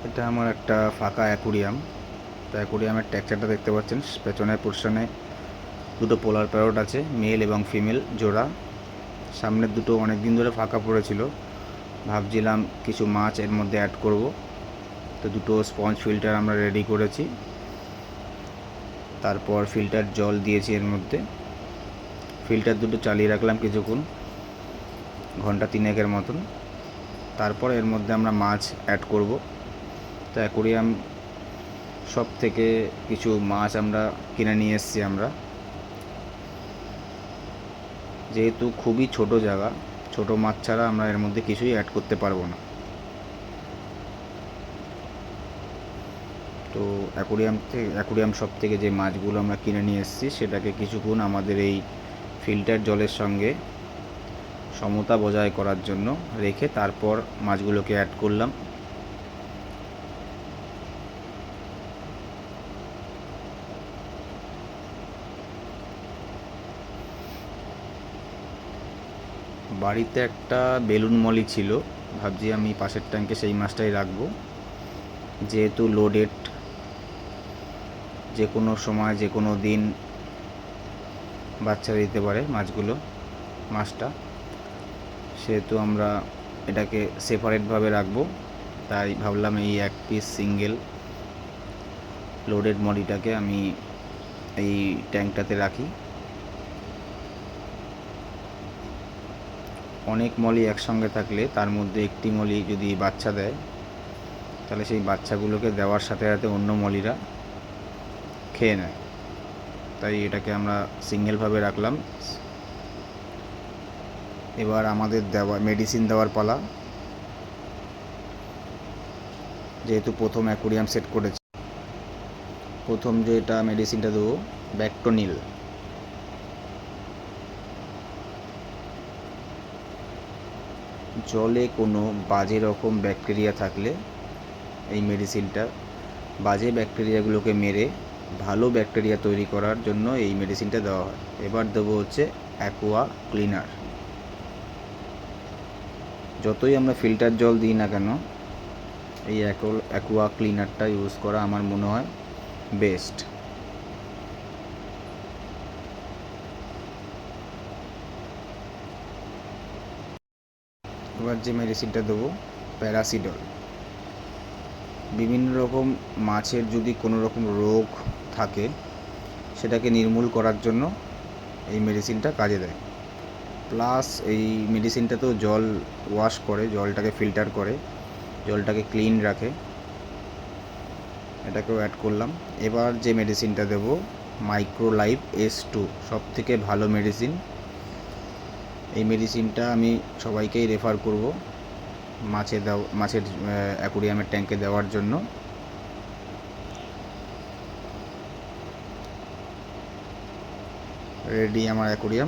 এটা আমার একটা ফাঁকা অ্যাকুরিয়াম। তো অ্যাকুরিয়ামের টেক্সচারটা দেখতে পাচ্ছেন, পেছনের পোর্শনে দুটো পোলার প্যারট আছে, মেল এবং ফিমেল জোড়া। সামনের দুটো অনেক দিন ধরে ফাঁকা পড়েছিল, ভাবছিলাম কিছু মাছ এর মধ্যে অ্যাড করব। তো দুটো স্পঞ্জ ফিল্টার আমরা রেডি করেছি, তারপর ফিল্টার জল দিয়েছি এর মধ্যে। ফিল্টার দুটো চালিয়ে রাখলাম কিছুক্ষণ, ঘন্টা 3-এর মতন। তারপর এর মধ্যে আমরা মাছ অ্যাড করব। তো অ্যাকুরিয়াম সব থেকে কিছু মাছ আমরা কিনে নিয়ে এসেছি আমরা, যেহেতু খুবই ছোট জায়গা, ছোট মাছ ছাড়া আমরা এর মধ্যে কিছুই অ্যাড করতে পারবো না। তো অ্যাকুরিয়াম সব থেকে যে মাছগুলো আমরা কিনে নিয়ে এসেছি সেটাকে কিছুক্ষণ আমাদের এই ফিল্টার জলের সঙ্গে সমতা বজায় করার জন্য রেখে তারপর মাছগুলোকে অ্যাড করলাম। বাড়িতে একটা বেলুন মলি ছিল, ভাবছি আমি পাশের ট্যাঙ্কে সেই মাছটাই রাখবো, যেহেতু লোডেড, যে কোনো সময় যে কোনো দিন বাচ্চা দিতে পারে মাছটা, সেহেতু আমরা এটাকে সেপারেটভাবে রাখবো। তাই ভাবলাম এই এক পিস সিঙ্গেল লোডেড মলিটাকে আমি এই ট্যাঙ্কটাতে রাখি। অনেক মলি একসঙ্গে থাকলে তার মধ্যে একটি মলি যদি বাচ্চা দেয়, তাহলে সেই বাচ্চাগুলোকে দেওয়ার সাথে সাথে অন্য মলিরা খেয়ে নেয়। তাই এটাকে আমরা সিঙ্গেলভাবে রাখলাম। এবার আমাদের মেডিসিন দেওয়ার পালা। যেহেতু প্রথম অ্যাকুরিয়াম সেট করেছি, প্রথম যেটা মেডিসিনটা দেবো ব্যাকটোনিল। জলে কোনো বাজে রকম ব্যাকটেরিয়া থাকলে এই মেডিসিনটা বাজে ব্যাকটেরিয়াগুলোকে মেরে ভালো ব্যাকটেরিয়া তৈরি করার জন্য এই মেডিসিনটা দেওয়া হয়। এবার দেবো হচ্ছে অ্যাকোয়া ক্লিনার। যতই আমরা ফিল্টার জল দিই না কেন, এই অ্যাকোয়া ক্লিনারটা ইউজ করা আমার মনে হয় বেস্ট। এবার যে মেডিসিনটা দেবো প্যারাসিডল। বিভিন্ন রকম মাছের যদি কোনো রকম রোগ থাকে সেটাকে নির্মূল করার জন্য এই মেডিসিনটা কাজে দেয়। প্লাস এই মেডিসিনটা তো জল ওয়াশ করে, জলটাকে ফিল্টার করে, জলটাকে ক্লিন রাখে। এটাকেও অ্যাড করলাম। এবার যে মেডিসিনটা দেবো মাইক্রোলাইফ S2, সব থেকে ভালো মেডিসিন। এই মেডিসিনটা আমি সবাইকেই রেফার করব মাছের অ্যাকুরিয়ামের ট্যাঙ্কে দেওয়ার জন্য। রেডি আমার অ্যাকুরিয়াম।